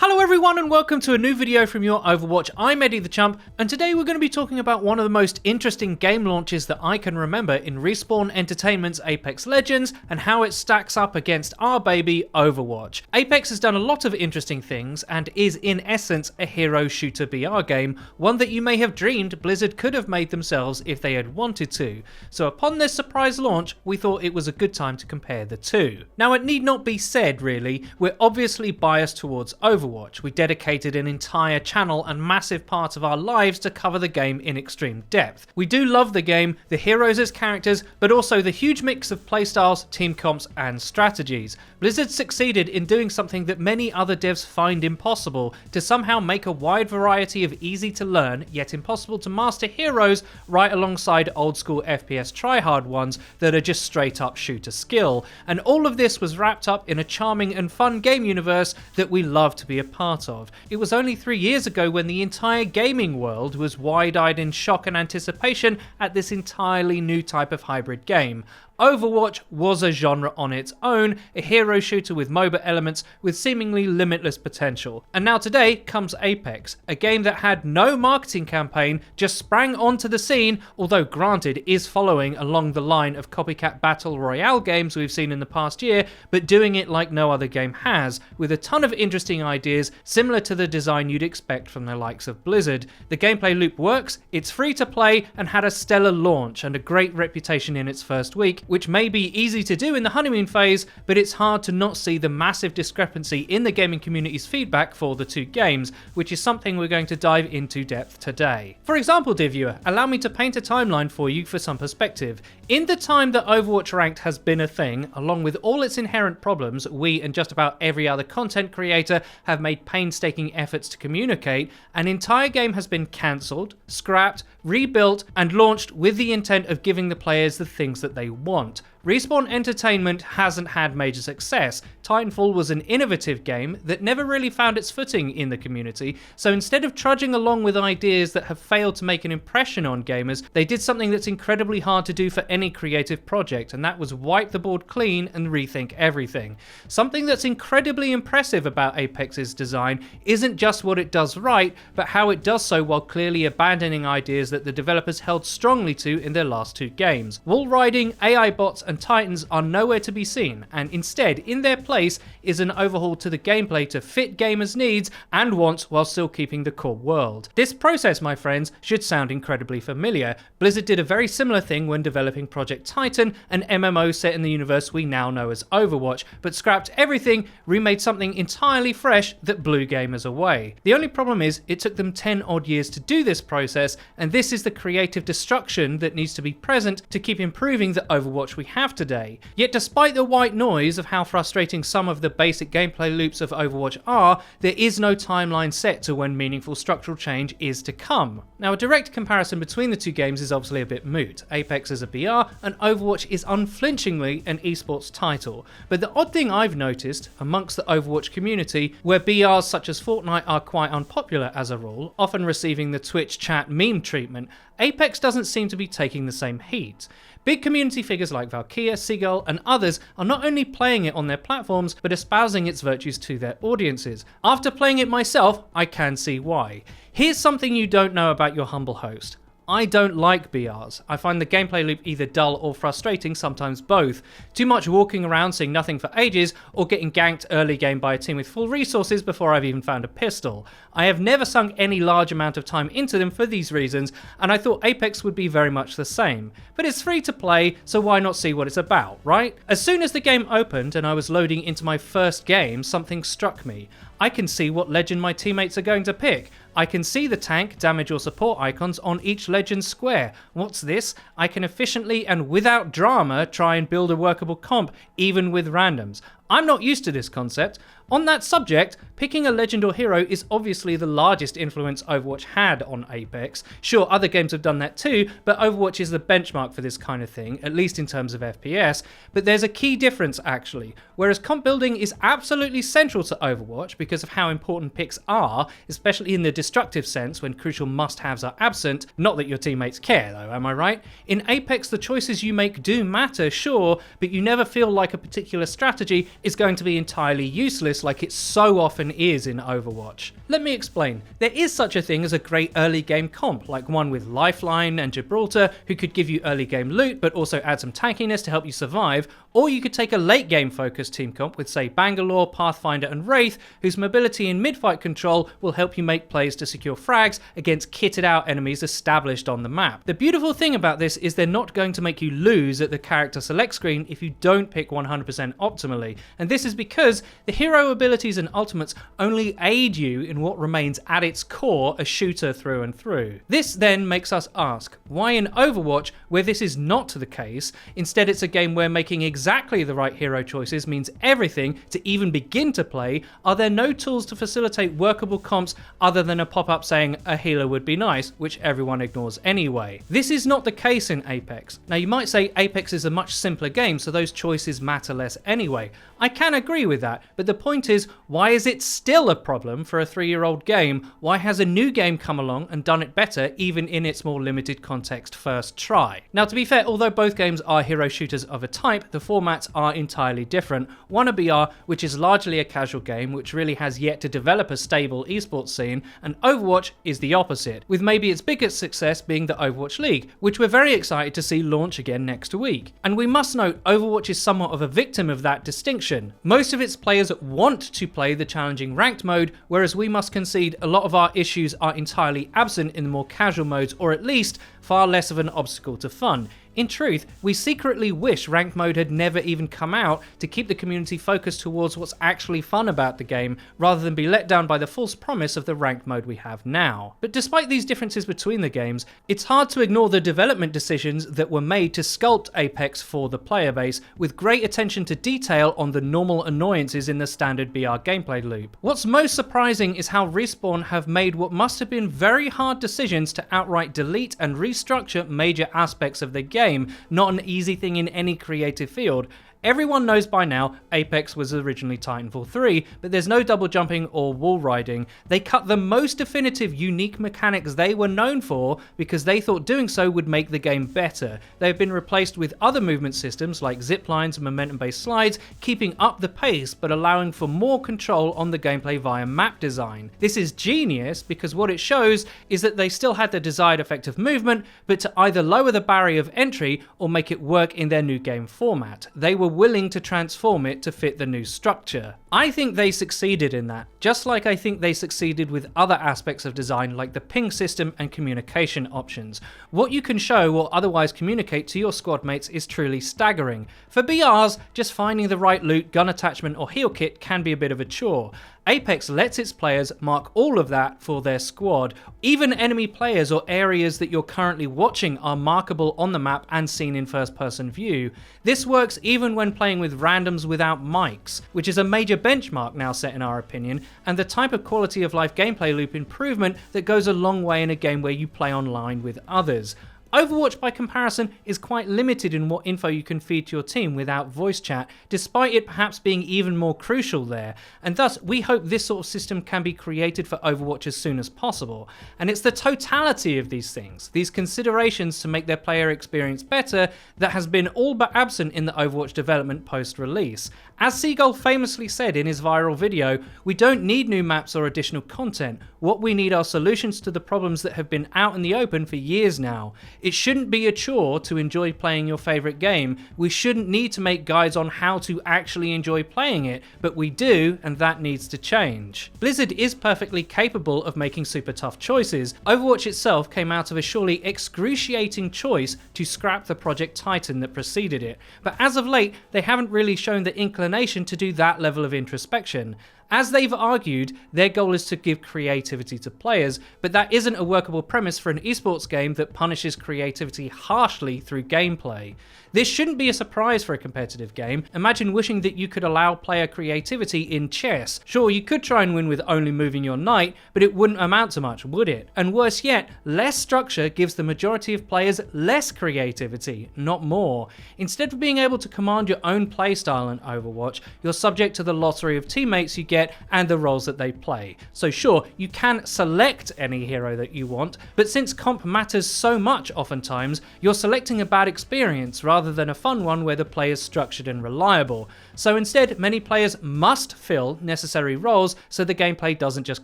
Hello everyone and welcome to a new video from Your Overwatch. I'm Eddie the Chump, and today we're going to be talking about one of the most interesting game launches that I can remember in Respawn Entertainment's Apex Legends and how it stacks up against our baby Overwatch. Apex has done a lot of interesting things and is in essence a hero shooter BR game, one that you may have dreamed Blizzard could have made themselves if they had wanted to. So upon this surprise launch, we thought it was a good time to compare the two. Now it need not be said really, we're obviously biased towards Overwatch. We dedicated an entire channel and massive part of our lives to cover the game in extreme depth. We do love the game, the heroes as characters, but also the huge mix of playstyles, team comps and strategies. Blizzard succeeded in doing something that many other devs find impossible, to somehow make a wide variety of easy to learn yet impossible to master heroes right alongside old school FPS tryhard ones that are just straight up shooter skill. And all of this was wrapped up in a charming and fun game universe that we love to be a part of. It was only 3 years ago when the entire gaming world was wide-eyed in shock and anticipation at this entirely new type of hybrid game. Overwatch was a genre on its own, a hero shooter with MOBA elements with seemingly limitless potential. And now today comes Apex, a game that had no marketing campaign, just sprang onto the scene, although granted is following along the line of copycat battle royale games we've seen in the past year, but doing it like no other game has, with a ton of interesting ideas similar to the design you'd expect from the likes of Blizzard. The gameplay loop works, it's free to play, and had a stellar launch and a great reputation in its first week, which may be easy to do in the honeymoon phase, but it's hard to not see the massive discrepancy in the gaming community's feedback for the two games, which is something we're going to dive into depth today. For example, dear viewer, allow me to paint a timeline for you for some perspective. In the time that Overwatch Ranked has been a thing, along with all its inherent problems we and just about every other content creator have made painstaking efforts to communicate, an entire game has been cancelled, scrapped, rebuilt, and launched with the intent of giving the players the things that they want. Respawn Entertainment hasn't had major success. Titanfall was an innovative game that never really found its footing in the community, so instead of trudging along with ideas that have failed to make an impression on gamers, they did something that's incredibly hard to do for any creative project, and that was wipe the board clean and rethink everything. Something that's incredibly impressive about Apex's design isn't just what it does right, but how it does so while clearly abandoning ideas that the developers held strongly to in their last two games. Wall riding, AI bots, and Titans are nowhere to be seen, and instead, in their place, is an overhaul to the gameplay to fit gamers' needs and wants while still keeping the core world. This process, my friends, should sound incredibly familiar. Blizzard did a very similar thing when developing Project Titan, an MMO set in the universe we now know as Overwatch, but scrapped everything, remade something entirely fresh that blew gamers away. The only problem is, it took them 10 odd years to do this process, and this is the creative destruction that needs to be present to keep improving the Overwatch we have today. Yet despite the white noise of how frustrating some of the basic gameplay loops of Overwatch are, there is no timeline set to when meaningful structural change is to come. Now a direct comparison between the two games is obviously a bit moot. Apex is a BR and Overwatch is unflinchingly an esports title. But the odd thing I've noticed amongst the Overwatch community, where BRs such as Fortnite are quite unpopular as a rule, often receiving the Twitch chat meme treatment, Apex doesn't seem to be taking the same heat. Big community figures like Valkyria, Seagull and others are not only playing it on their platforms, but espousing its virtues to their audiences. After playing it myself, I can see why. Here's something you don't know about your humble host. I don't like BRs. I find the gameplay loop either dull or frustrating, sometimes both. Too much walking around seeing nothing for ages, or getting ganked early game by a team with full resources before I've even found a pistol. I have never sunk any large amount of time into them for these reasons, and I thought Apex would be very much the same. But it's free to play, so why not see what it's about, right? As soon as the game opened and I was loading into my first game, something struck me. I can see what legend my teammates are going to pick. I can see the tank, damage or support icons on each legend square. What's this? I can efficiently and without drama try and build a workable comp, even with randoms. I'm not used to this concept. On that subject, picking a legend or hero is obviously the largest influence Overwatch had on Apex. Sure, other games have done that too, but Overwatch is the benchmark for this kind of thing, at least in terms of FPS. But there's a key difference actually. Whereas comp building is absolutely central to Overwatch because of how important picks are, especially in the destructive sense when crucial must-haves are absent. Not that your teammates care though, am I right? In Apex, the choices you make do matter, sure, but you never feel like a particular strategy is going to be entirely useless like it so often is in Overwatch. Let me explain. There is such a thing as a great early game comp, like one with Lifeline and Gibraltar, who could give you early game loot but also add some tankiness to help you survive, or you could take a late game focused team comp with say Bangalore, Pathfinder and Wraith, whose mobility and mid-fight control will help you make plays to secure frags against kitted out enemies established on the map. The beautiful thing about this is they're not going to make you lose at the character select screen if you don't pick 100% optimally, and this is because the hero abilities and ultimates only aid you in what remains at its core a shooter through and through. This then makes us ask, why in Overwatch, where this is not the case, instead it's a game where making exactly the right hero choices means everything to even begin to play, are there no tools to facilitate workable comps other than a pop-up saying a healer would be nice, which everyone ignores anyway? This is not the case in Apex. Now you might say Apex is a much simpler game, so those choices matter less anyway. I can agree with that, but the point is, why is it still a problem for a 3-year-old game? Why has a new game come along and done it better even in its more limited context first try? Now to be fair, although both games are hero shooters of a type, the formats are entirely different. One a BR, which is largely a casual game which really has yet to develop a stable esports scene, and Overwatch is the opposite, with maybe its biggest success being the Overwatch League, which we're very excited to see launch again next week. And we must note, Overwatch is somewhat of a victim of that distinction. Most of its players want to play the challenging ranked mode, whereas we must concede a lot of our issues are entirely absent in the more casual modes, or at least far less of an obstacle to fun. In truth, we secretly wish ranked mode had never even come out to keep the community focused towards what's actually fun about the game, rather than be let down by the false promise of the ranked mode we have now. But despite these differences between the games, it's hard to ignore the development decisions that were made to sculpt Apex for the player base, with great attention to detail on the normal annoyances in the standard BR gameplay loop. What's most surprising is how Respawn have made what must have been very hard decisions to outright delete and restructure major aspects of the game, not an easy thing in any creative field. Everyone knows by now Apex was originally Titanfall 3, but there's no double jumping or wall riding. They cut the most definitive unique mechanics they were known for because they thought doing so would make the game better. They've been replaced with other movement systems like zip lines and momentum-based slides, keeping up the pace but allowing for more control on the gameplay via map design. This is genius because what it shows is that they still had the desired effect of movement, but to either lower the barrier of entry or make it work in their new game format. They were willing to transform it to fit the new structure. I think they succeeded in that, just like I think they succeeded with other aspects of design like the ping system and communication options. What you can show or otherwise communicate to your squad mates is truly staggering. For BRs, just finding the right loot, gun attachment or heal kit can be a bit of a chore. Apex lets its players mark all of that for their squad. Even enemy players or areas that you're currently watching are markable on the map and seen in first-person view. This works even when playing with randoms without mics, which is a major benchmark now set in our opinion, and the type of quality of life gameplay loop improvement that goes a long way in a game where you play online with others. Overwatch, by comparison, is quite limited in what info you can feed to your team without voice chat, despite it perhaps being even more crucial there, and thus we hope this sort of system can be created for Overwatch as soon as possible. And it's the totality of these things, these considerations to make their player experience better, that has been all but absent in the Overwatch development post-release. As Seagull famously said in his viral video, we don't need new maps or additional content. What we need are solutions to the problems that have been out in the open for years now. It shouldn't be a chore to enjoy playing your favourite game. We shouldn't need to make guides on how to actually enjoy playing it, but we do, and that needs to change. Blizzard is perfectly capable of making super tough choices. Overwatch itself came out of a surely excruciating choice to scrap the Project Titan that preceded it, but as of late, they haven't really shown the inclination to do that level of introspection. As they've argued, their goal is to give creativity to players, but that isn't a workable premise for an esports game that punishes creativity harshly through gameplay. This shouldn't be a surprise for a competitive game. Imagine wishing that you could allow player creativity in chess. Sure, you could try and win with only moving your knight, but it wouldn't amount to much, would it? And worse yet, less structure gives the majority of players less creativity, not more. Instead of being able to command your own playstyle in Overwatch, you're subject to the lottery of teammates you get get and the roles that they play. So sure, you can select any hero that you want, but since comp matters so much oftentimes, you're selecting a bad experience rather than a fun one where the play is structured and reliable. So instead, many players must fill necessary roles so the gameplay doesn't just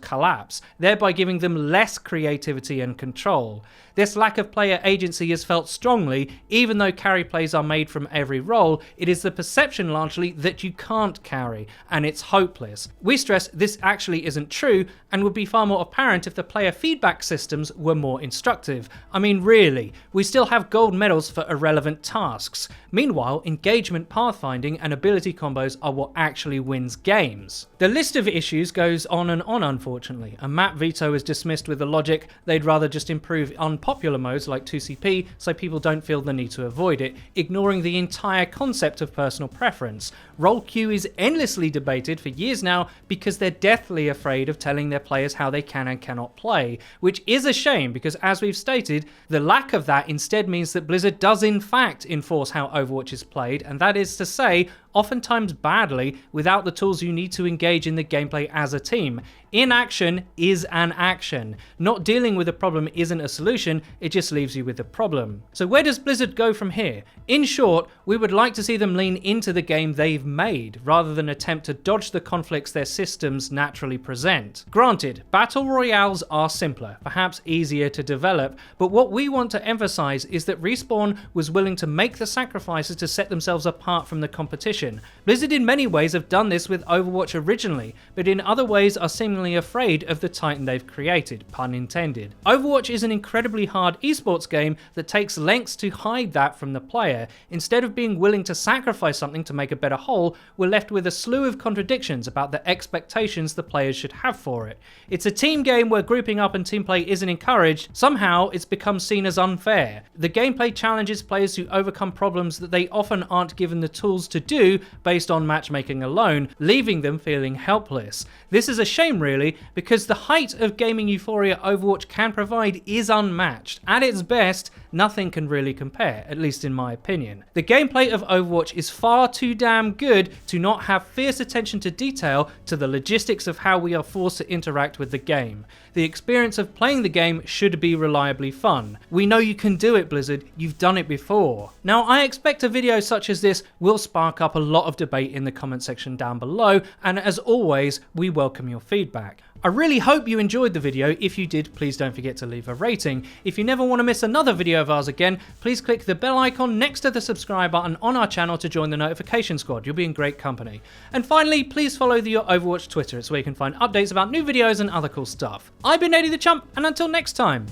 collapse, thereby giving them less creativity and control. This lack of player agency is felt strongly. Even though carry plays are made from every role, it is the perception largely that you can't carry, and it's hopeless. We stress this actually isn't true, and would be far more apparent if the player feedback systems were more instructive. I mean, really, we still have gold medals for irrelevant tasks. Meanwhile, engagement, pathfinding, and ability combos are what actually wins games. The list of issues goes on and on, unfortunately. A map veto is dismissed with the logic they'd rather just improve unpopular modes like 2CP so people don't feel the need to avoid it, ignoring the entire concept of personal preference. Role queue is endlessly debated for years now because they're deathly afraid of telling their players how they can and cannot play, which is a shame because, as we've stated, the lack of that instead means that Blizzard does in fact enforce how Overwatch is played, and that is to say, oftentimes badly, without the tools you need to engage in the gameplay as a team. Inaction is an action. Not dealing with a problem isn't a solution, it just leaves you with a problem. So where does Blizzard go from here? In short, we would like to see them lean into the game they've made, rather than attempt to dodge the conflicts their systems naturally present. Granted, battle royales are simpler, perhaps easier to develop, but what we want to emphasize is that Respawn was willing to make the sacrifices to set themselves apart from the competition. Blizzard in many ways have done this with Overwatch originally, but in other ways are seemingly afraid of the titan they've created, pun intended. Overwatch is an incredibly hard esports game that takes lengths to hide that from the player. Instead of being willing to sacrifice something to make a better whole, we're left with a slew of contradictions about the expectations the players should have for it. It's a team game where grouping up and team play isn't encouraged. Somehow it's become seen as unfair. The gameplay challenges players to overcome problems that they often aren't given the tools to do based on matchmaking alone, leaving them feeling helpless. This is a shame really, because the height of gaming euphoria Overwatch can provide is unmatched. At its best, nothing can really compare, at least in my opinion. The gameplay of Overwatch is far too damn good to not have fierce attention to detail to the logistics of how we are forced to interact with the game. The experience of playing the game should be reliably fun. We know you can do it, Blizzard, you've done it before. Now, I expect a video such as this will spark up a lot of debate in the comment section down below, and as always, we welcome your feedback. I really hope you enjoyed the video. If you did, please don't forget to leave a rating. If you never want to miss another video of ours again, please click the bell icon next to the subscribe button on our channel to join the notification squad. You'll be in great company. And finally, please follow the Your Overwatch Twitter. It's where you can find updates about new videos and other cool stuff. I've been Eddie the Chump, and until next time,